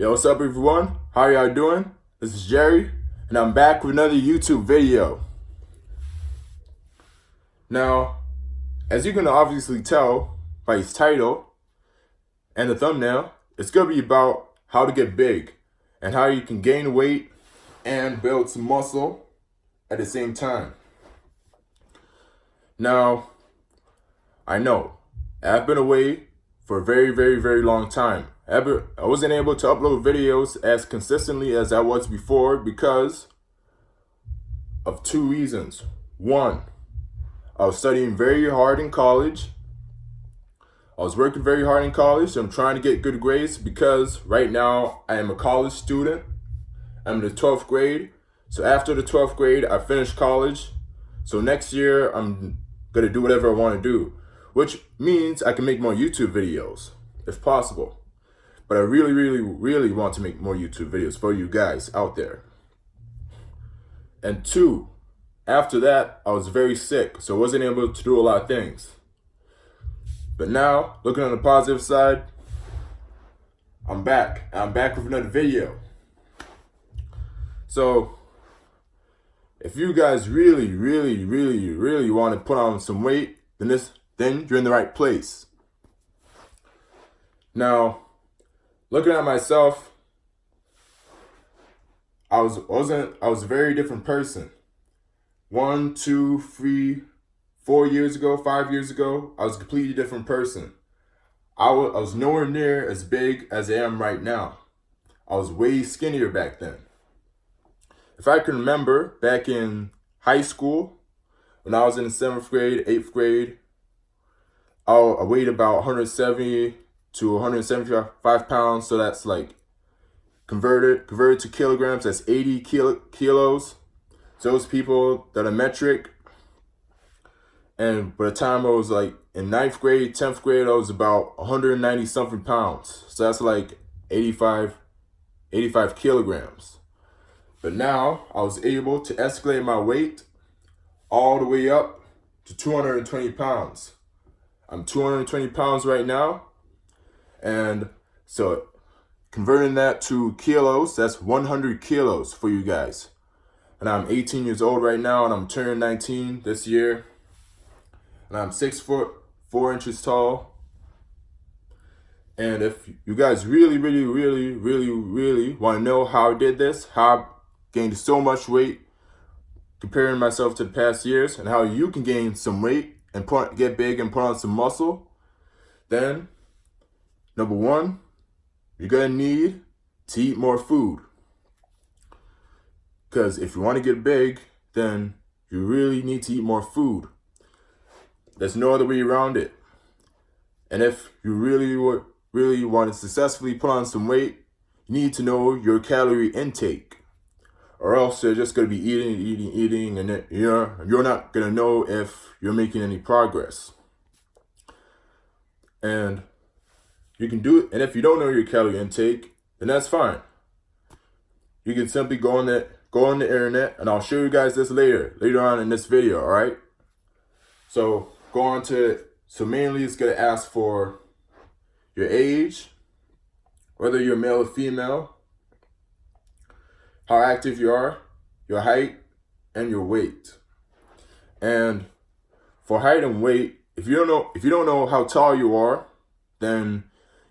Yo, what's up everyone? How y'all doing? This is Jerry, and I'm back with another YouTube video. Now, as you can obviously tell by its title and the thumbnail, it's going to be about how to get big and how you can gain weight and build some muscle at the same time. Now, I know I've been away for a very long time. I wasn't able to upload videos as consistently as I was before because of two reasons. One, I was studying very hard in college. I was working very hard in college. So I'm trying to get good grades because right now I am a college student. I'm in the 12th grade. So after the 12th grade, I finished college. So next year, I'm going to do whatever I want to do, which means I can make more YouTube videos if possible. But I really want to make more YouTube videos for you guys out there. And two, after that, I was very sick, so I wasn't able to do a lot of things. But now, looking on the positive side, I'm back. I'm back with another video. So, if you guys really want to put on some weight, then you're in the right place. Now, looking at myself, I was a very different person. 1, 2, 3, 4 years ago, 5 years ago, I was a completely different person. I was nowhere near as big as I am right now. I was way skinnier back then. If I can remember, back in high school, when I was in the 7th grade, 8th grade, I weighed about 170 to 175 pounds, so that's like converted to kilograms, that's 80 kilos. So those people that are metric, and by the time I was like in 9th grade, 10th grade, I was about 190 something pounds. So that's like 85 kilograms. But now I was able to escalate my weight all the way up to 220 pounds. I'm 220 pounds right now. And so converting that to kilos, that's 100 kilos for you guys. And I'm 18 years old right now, and I'm turning 19 this year. And I'm 6 foot 4 inches tall. And if you guys really want to know how I did this, how I gained so much weight, comparing myself to the past years, and how you can gain some weight and get big and put on some muscle, then number one, you're going to need to eat more food. Because if you want to get big, then you really need to eat more food. There's no other way around it. And if you really want to successfully put on some weight, you need to know your calorie intake. Or else you're just going to be eating, and you're not going to know if you're making any progress. And you can do it, and if you don't know your calorie intake, then that's fine. You can simply go on the internet, and I'll show you guys this later on in this video, all right? So go on to it. So mainly it's going to ask for your age, whether you're male or female, how active you are, your height, and your weight. And for height and weight, if you don't know how tall you are, then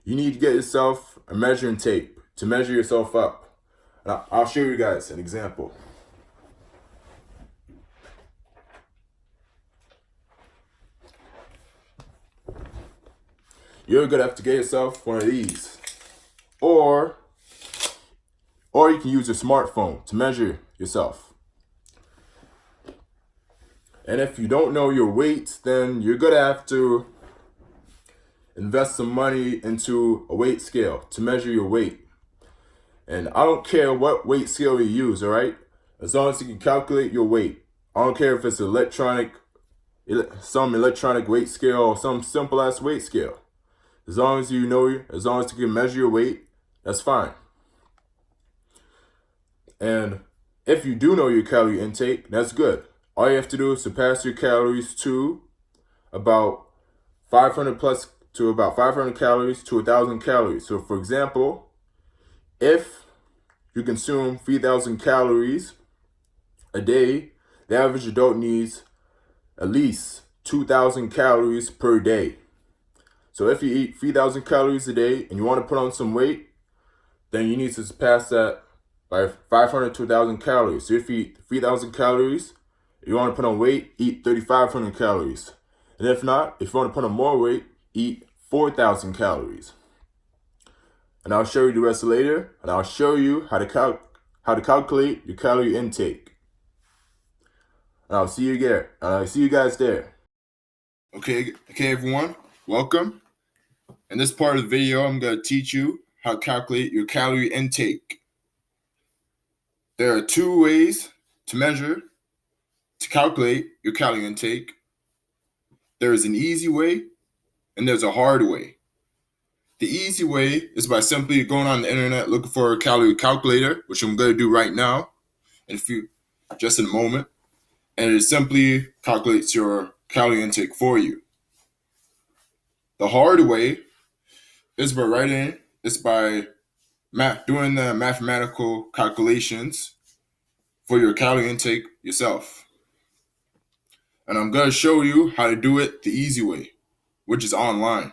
you need to get yourself a measuring tape to measure yourself up. And I'll show you guys an example. You're gonna have to get yourself one of these, or you can use your smartphone to measure yourself. And if you don't know your weight, then you're gonna have to invest some money into a weight scale to measure your weight. And I don't care what weight scale you use, all right? As long as you can calculate your weight. I don't care if it's some electronic weight scale or some simple ass weight scale. As long as you can measure your weight, that's fine. And if you do know your calorie intake, that's good. All you have to do is surpass your calories to about 500 calories to 1,000 calories. So for example, If you consume 3,000 calories a day, the average adult needs at least 2,000 calories per day. So if you eat 3,000 calories a day and you want to put on some weight, then you need to surpass that by 500 to 1,000 calories. So if you eat 3,000 calories, you want to put on weight, eat 3,500 calories. And if not, if you want to put on more weight, eat 4,000 calories. And I'll show you the rest later, and I'll show you how to calculate your calorie intake. And I'll see you there. I'll see you guys there. Okay, everyone, welcome. In this part of the video, I'm going to teach you how to calculate your calorie intake. There are two ways to calculate your calorie intake. There is an easy way, and there's a hard way. The easy way is by simply going on the internet looking for a calorie calculator, which I'm going to do right now, just in a moment. And it simply calculates your calorie intake for you. The hard way is by doing the mathematical calculations for your calorie intake yourself. And I'm going to show you how to do it the easy way, which is online.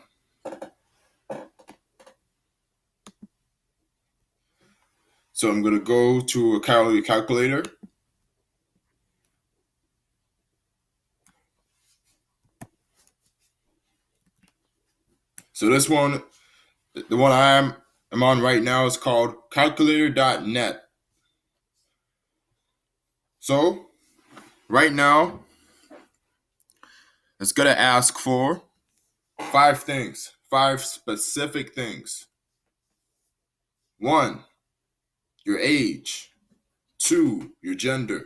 So I'm going to go to a calorie calculator. So this one, the one I'm on right now, is called calculator.net. So right now, it's going to ask for 5 specific things. 1, your age. 2, your gender.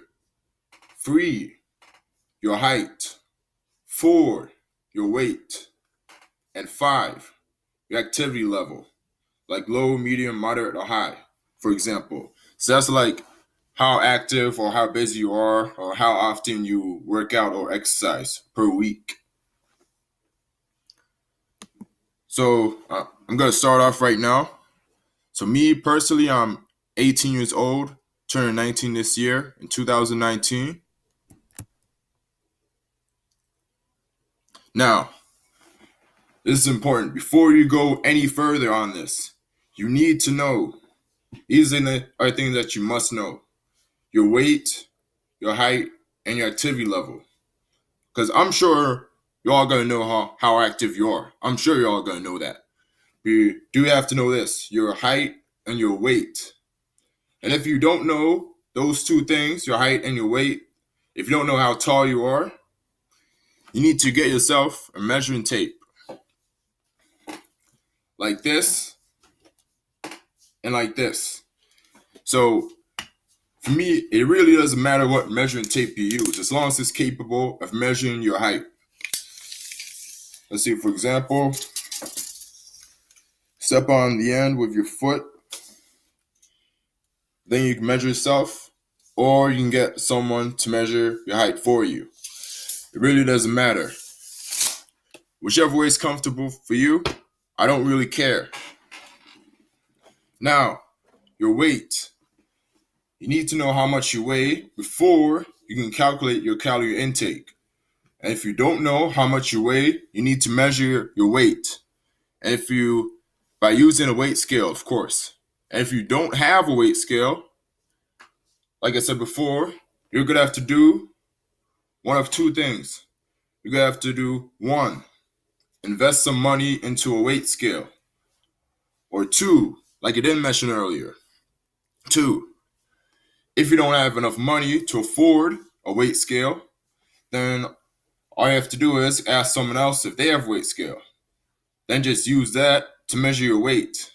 3, your height. 4, your weight. And 5, your activity level, like low, medium, moderate, or high, for example. So that's like how active or how busy you are or how often you work out or exercise per week. So I'm going to start off right now. So me personally, I'm 18 years old, turning 19 this year in 2019. Now, this is important. Before you go any further on this, you need to know, these are things that you must know: your weight, your height, and your activity level. Because I'm sure you're all going to know how active you are. I'm sure you're all going to know that. You do have to know this: your height and your weight. And if you don't know those two things, your height and your weight, if you don't know how tall you are, you need to get yourself a measuring tape. Like this and like this. So for me, it really doesn't matter what measuring tape you use, as long as it's capable of measuring your height. Let's see, for example, step on the end with your foot. Then you can measure yourself, or you can get someone to measure your height for you. It really doesn't matter. Whichever way is comfortable for you, I don't really care. Now, your weight. You need to know how much you weigh before you can calculate your calorie intake. And if you don't know how much you weigh, you need to measure your weight. And by using a weight scale, of course. And if you don't have a weight scale, like I said before, you're going to have to do one of two things. You're going to have to do 1, invest some money into a weight scale. Or 2, like I didn't mention earlier, 2, if you don't have enough money to afford a weight scale, then all you have to do is ask someone else if they have a weight scale. Then just use that to measure your weight.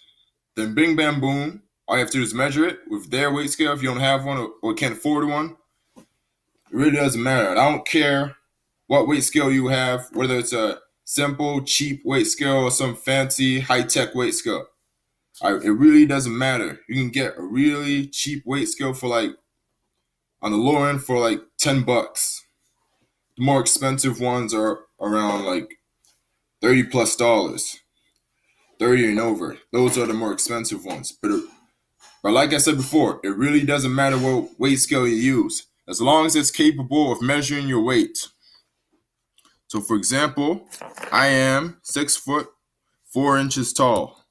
Then bing, bam, boom. All you have to do is measure it with their weight scale if you don't have one or can't afford one. It really doesn't matter. I don't care what weight scale you have, whether it's a simple, cheap weight scale or some fancy, high-tech weight scale. It really doesn't matter. You can get a really cheap weight scale for on the lower end for $10. The more expensive ones are around $30+, 30 and over. Those are the more expensive ones. But But like I said before, it really doesn't matter what weight scale you use, as long as it's capable of measuring your weight. So for example, I am 6'4" tall,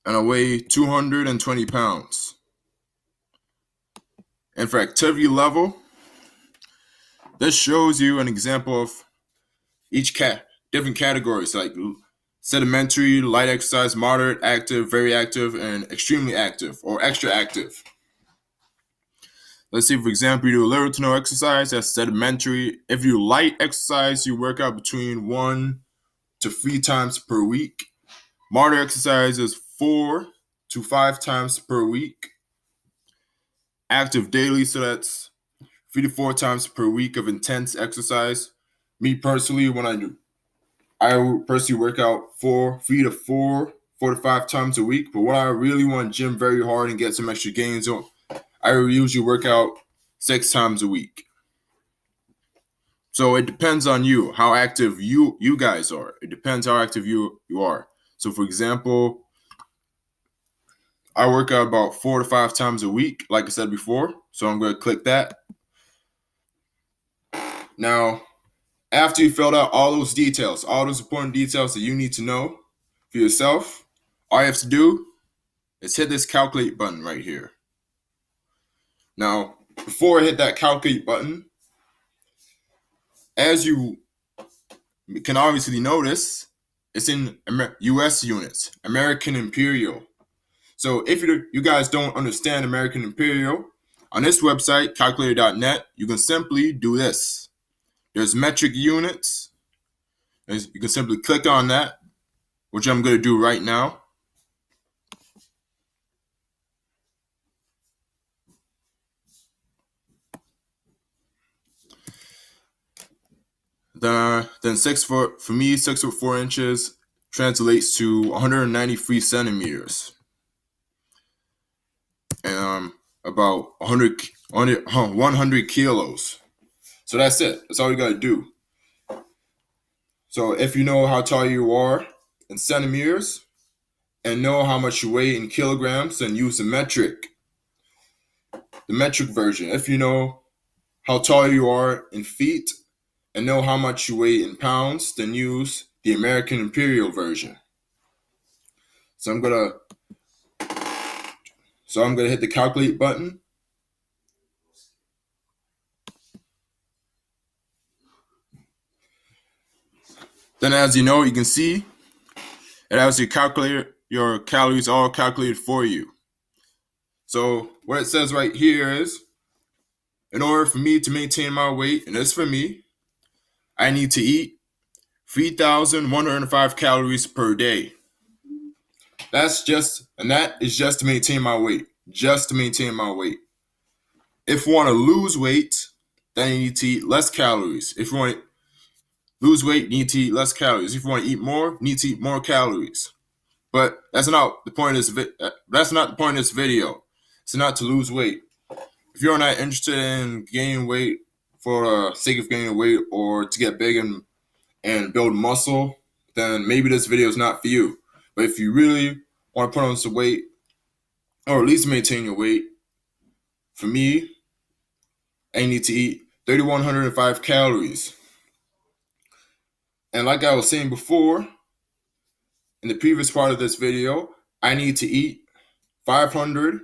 and I weigh 220 pounds. And for activity level, this shows you an example of each different categories like sedimentary, light exercise, moderate, active, very active, and extremely active or extra active. Let's say, for example, you do a little to no exercise, that's sedimentary. If you light exercise, you work out between 1 to 3 times per week. Moderate exercise is 4 to 5 times per week. Active daily, so that's 3 to 4 times per week of intense exercise. Me personally, when I personally work out 4 to 5 times a week. But when I really want to gym very hard and get some extra gains on, I usually work out 6 times a week. So it depends on you, how active you guys are. It depends how active you are. So for example, I work out about 4 to 5 times a week, like I said before. So I'm going to click that. Now, after you filled out all those details, all those important details that you need to know for yourself, all you have to do is hit this calculate button right here. Now, before I hit that calculate button, as you can obviously notice, it's in US units, American Imperial. So if you guys don't understand American Imperial, on this website, calculator.net, you can simply do this. There's metric units. You can simply click on that, which I'm going to do right now. Then 6 foot, for me, 6'4" translates to 193 centimeters. And about 100 kilos. So that's it. That's all you got to do. So if you know how tall you are in centimeters and know how much you weigh in kilograms, then use the metric version. If you know how tall you are in feet and know how much you weigh in pounds, then use the American Imperial version. So I'm gonna hit the calculate button. Then as you know, you can see it has your calories all calculated for you. So what it says right here is, in order for me to maintain my weight, and this for me, I need to eat 3,105 calories per day. That is just to maintain my weight. Just to maintain my weight. If you want to lose weight, then you need to eat less calories. If you want to lose weight, you need to eat less calories. If you want to eat more, you need to eat more calories. But that's not the point of this video. It's not to lose weight. If you're not interested in gaining weight for the sake of gaining weight or to get big and build muscle, then maybe this video is not for you. But if you really want to put on some weight, or at least maintain your weight, for me, I need to eat 3,105 calories. And like I was saying before, in the previous part of this video, I need to eat 500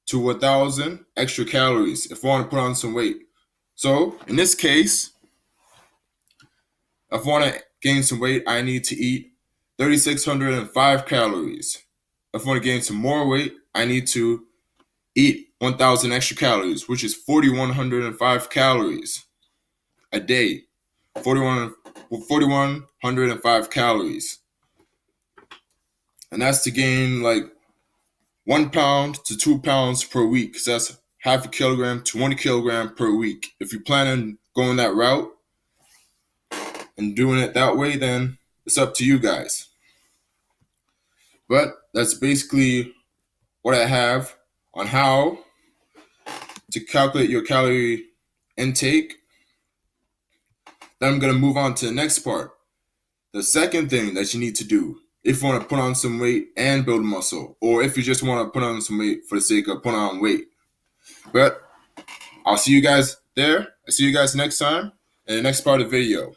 to 1,000 extra calories if I want to put on some weight. So in this case, if I want to gain some weight, I need to eat 3,605 calories. If I want to gain some more weight, I need to eat 1,000 extra calories, which is 4,105 calories a day. 4,105 calories. And that's to gain like 1 pound to 2 pounds per week. So that's half a kilogram to 1 kilogram per week. If you plan on going that route and doing it that way, then it's up to you guys. But that's basically what I have on how to calculate your calorie intake. Then I'm going to move on to the next part. The second thing that you need to do if you want to put on some weight and build muscle, or if you just want to put on some weight for the sake of putting on weight. But I'll see you guys there. I'll see you guys next time in the next part of the video.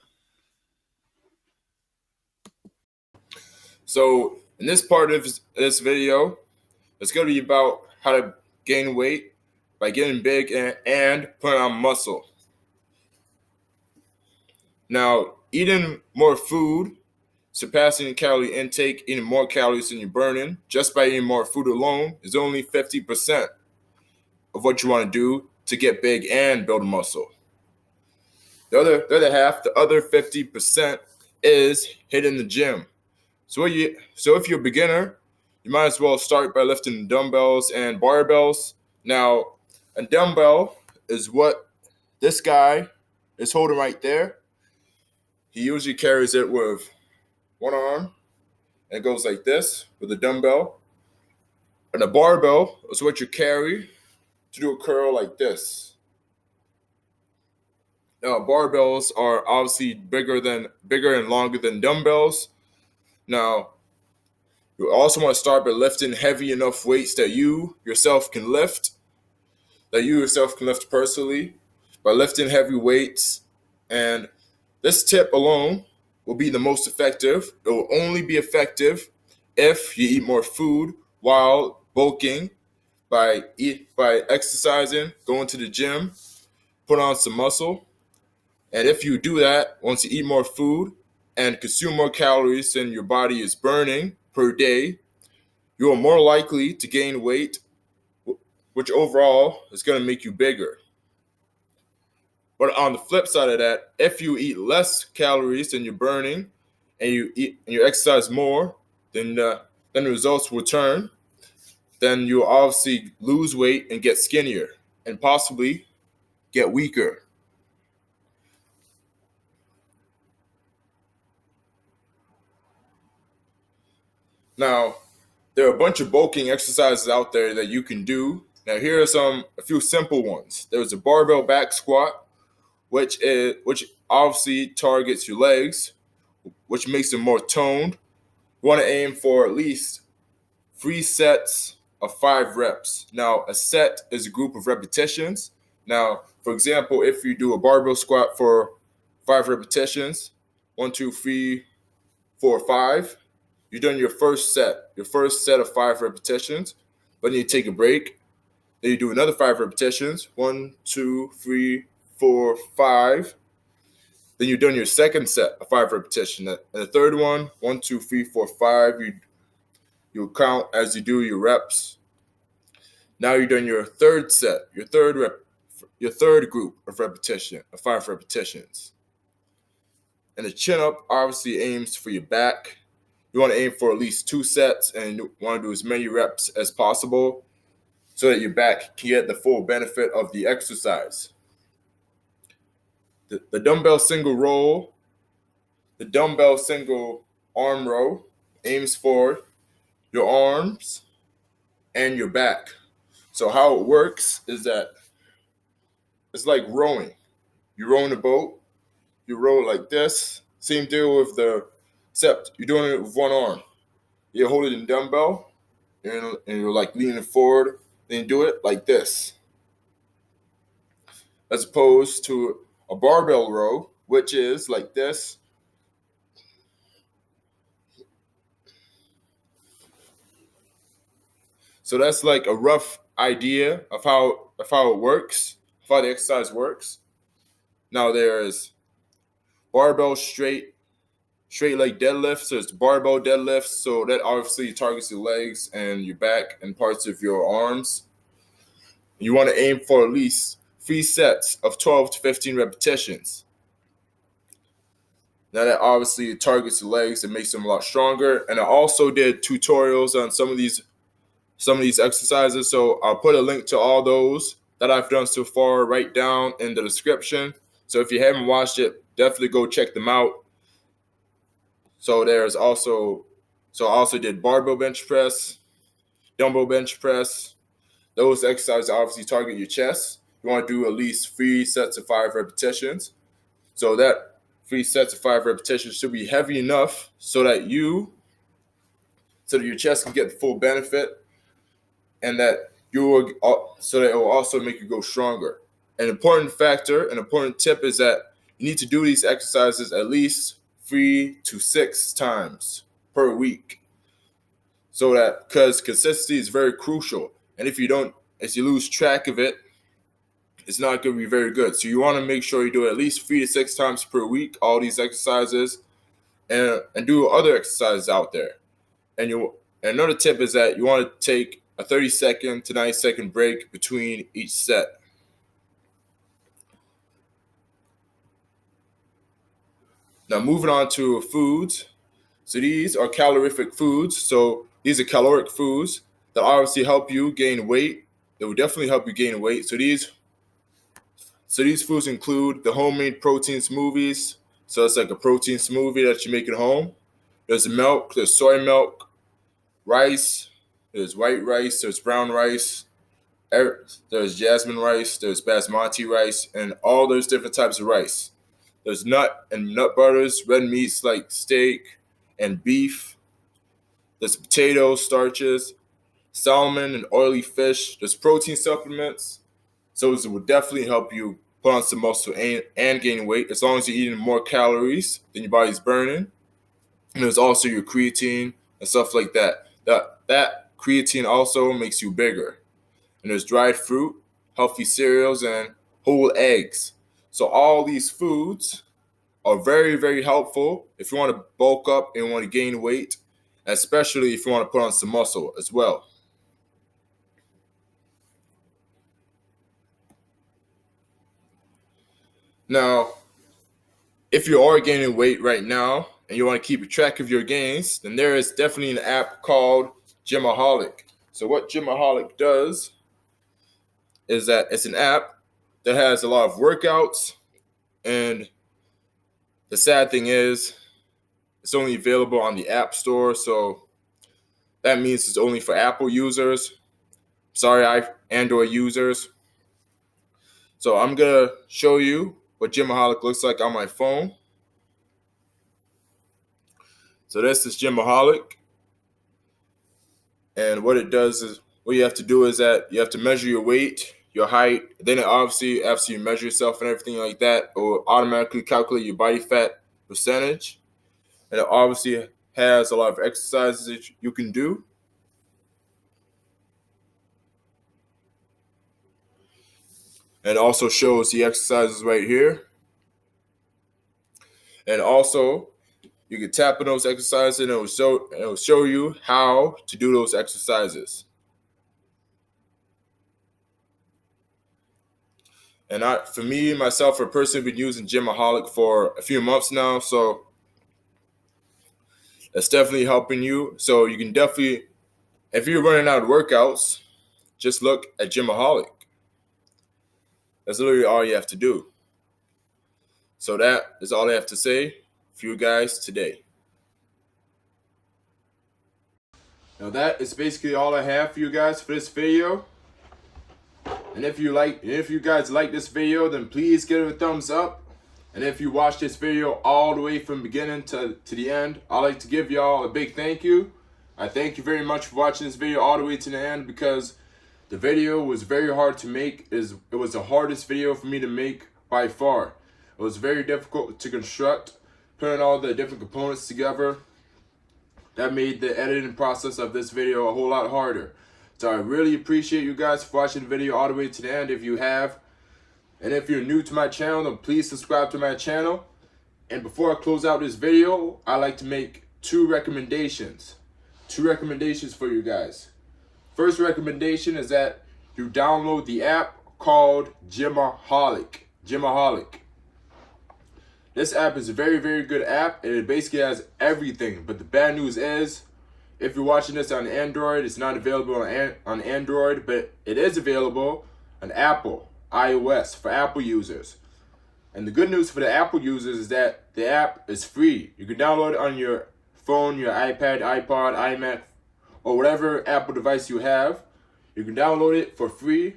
So in this part of this video, it's going to be about how to gain weight by getting big and putting on muscle. Now, eating more food, surpassing calorie intake, eating more calories than you're burning, just by eating more food alone, is only 50% of what you want to do to get big and build muscle. The other half, the other 50%, is hitting the gym. So if you're a beginner, you might as well start by lifting dumbbells and barbells. Now, a dumbbell is what this guy is holding right there. He usually carries it with one arm, and it goes like this with a dumbbell. And a barbell is what you carry to do a curl like this. Now, barbells are obviously bigger and longer than dumbbells. Now, you also want to start by lifting heavy enough weights that you yourself can lift personally, by lifting heavy weights. And this tip alone will be the most effective. It will only be effective if you eat more food while bulking, by exercising, going to the gym, put on some muscle. And if you do that, once you eat more food and consume more calories than your body is burning per day, you are more likely to gain weight, which overall is going to make you bigger. But on the flip side of that, if you eat less calories than you're burning and you exercise more, then the results will turn. Then you'll obviously lose weight and get skinnier and possibly get weaker. Now, there are a bunch of bulking exercises out there that you can do. Now, here are a few simple ones. There's a barbell back squat, which obviously targets your legs, which makes them more toned. You want to aim for at least 3 sets of 5 reps. Now, a set is a group of repetitions. Now, for example, if you do a barbell squat for 5 repetitions, 1, 2, 3, 4, 5, you've done your first set of 5 repetitions. But then you take a break. Then you do another 5 repetitions, 1, 2, 3, 4, 5. Then you've done your second set of 5 repetitions. And the third one, 1, 2, 3, 4, 5. You'll count as you do your reps. Now you've done your third set, your third group of 5 repetitions. And the chin up obviously aims for your back. You want to aim for at least 2 sets, and you want to do as many reps as possible so that your back can get the full benefit of the exercise. The dumbbell single arm row aims for your arms and your back. So how it works is that it's like rowing. You row in a boat, you row like this. Same deal with except you're doing it with one arm. You hold it in dumbbell, and you're like leaning forward, then you do it like this. As opposed to a barbell row, which is like this. So that's like a rough idea of how it works, of how the exercise works. Now there's barbell straight leg deadlifts. So it's barbell deadlifts. So that obviously targets your legs and your back and parts of your arms. You want to aim for at least 3 sets of 12 to 15 repetitions. Now that obviously targets the legs and makes them a lot stronger. And I also did tutorials on some of these exercises. So I'll put a link to all those that I've done so far right down in the description. So if you haven't watched it, definitely go check them out. So I also did barbell bench press, dumbbell bench press. Those exercises obviously target your chest. You want to do at least 3 sets of 5 repetitions. So that 3 sets of 5 repetitions should be heavy enough so that you so that your chest can get the full benefit, and that so that it will also make you go stronger. An important tip is that you need to do these exercises at least 3 to 6 times per week. So that, because consistency is very crucial, and if you lose track of it, it's not going to be very good. So you want to make sure you do it at least 3 to 6 times per week, all these exercises, and do other exercises out there. And another tip is that you want to take a 30-second to 90-second break between each set. Now moving on to foods. So these are calorific foods. So these are caloric foods that obviously help you gain weight. They will definitely help you gain weight. So these foods include the homemade protein smoothies. So it's like a protein smoothie that you make at home. There's milk, there's soy milk, rice, there's white rice, there's brown rice, there's jasmine rice, there's basmati rice, and all those different types of rice. There's nut butters, red meats like steak and beef. There's potatoes, starches, salmon and oily fish. There's protein supplements. So those will definitely help you put on some muscle and gain weight, as long as you're eating more calories than your body's burning. And there's also your creatine and stuff like that. That creatine also makes you bigger. And there's dried fruit, healthy cereals, and whole eggs. So all these foods are very, very helpful if you want to bulk up and want to gain weight, especially if you want to put on some muscle as well. Now, if you are gaining weight right now and you want to keep track of your gains, then there is definitely an app called Gymaholic. So what Gymaholic does is that it's an app that has a lot of workouts, and the sad thing is it's only available on the App Store, so that means it's only for Apple users. Sorry, Android users. So I'm going to show you what Gymaholic looks like on my phone. So this is Gymaholic. And what it does is, what you have to do is that you have to measure your weight, your height. Then it obviously, after you measure yourself and everything like that, it will automatically calculate your body fat percentage. And it obviously has a lot of exercises that you can do. And also shows the exercises right here. And also, you can tap on those exercises and it will show you how to do those exercises. And for me, myself, a person, I've been using Gymaholic for a few months now, so that's definitely helping you. So you can definitely, if you're running out of workouts, just look at Gymaholic. That's literally all you have to do. So that is all I have to say for you guys today. Now that is basically all I have for you guys for this video. And if you guys like this video, then please give it a thumbs up. And if you watch this video all the way from beginning to the end, I'd like to give y'all a big thank you. I thank you very much for watching this video all the way to the end, because the video was very hard to make. It was the hardest video for me to make by far. It was very difficult to construct, putting all the different components together. That made the editing process of this video a whole lot harder. So I really appreciate you guys for watching the video all the way to the end if you have. And if you're new to my channel, then please subscribe to my channel. And before I close out this video, I like to make two recommendations. Two recommendations for you guys. First recommendation is that you download the app called Gymaholic. Gymaholic. This app is a very, very good app, and it basically has everything. But the bad news is, if you're watching this on Android, it's not available on Android, but it is available on Apple, iOS, for Apple users. And the good news for the Apple users is that the app is free. You can download it on your phone, your iPad, iPod, iMac, or whatever Apple device you have. You can download it for free.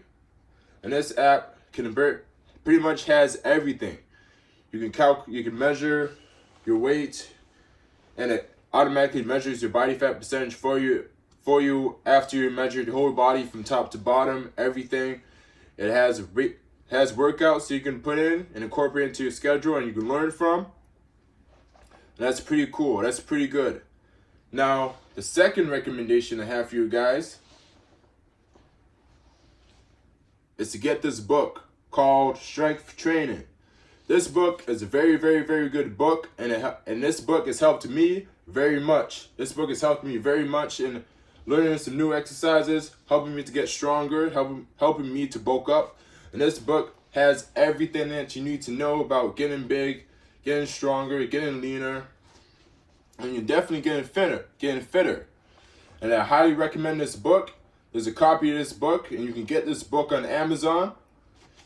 And this app pretty much has everything. You can measure your weight, and it automatically measures your body fat percentage for you after you measured your whole body from top to bottom, everything. It has workouts so you can put in and incorporate into your schedule and you can learn from. And that's pretty cool. That's pretty good. Now, the second recommendation I have for you guys is to get this book called Strength Training. This book is a very, very, very good book, and this book has helped me very much. This book has helped me very much in learning some new exercises, helping me to get stronger, helping me to bulk up. And this book has everything that you need to know about getting big, getting stronger, getting leaner, and you're definitely getting fitter. And I highly recommend this book. There's a copy of this book, and you can get this book on Amazon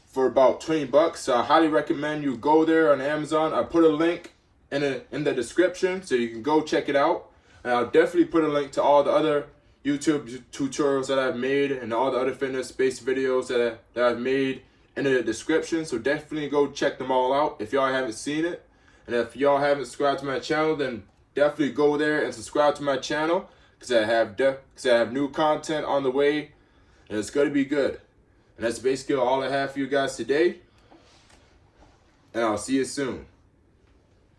for about $20. So I highly recommend you go there on Amazon. I put a link in the description so you can go check it out. And I'll definitely put a link to all the other YouTube tutorials that I've made and all the other fitness-based videos that I've made in the description. So definitely go check them all out if y'all haven't seen it. And if y'all haven't subscribed to my channel, then definitely go there and subscribe to my channel, because I have new content on the way, and it's going to be good. And that's basically all I have for you guys today, and I'll see you soon.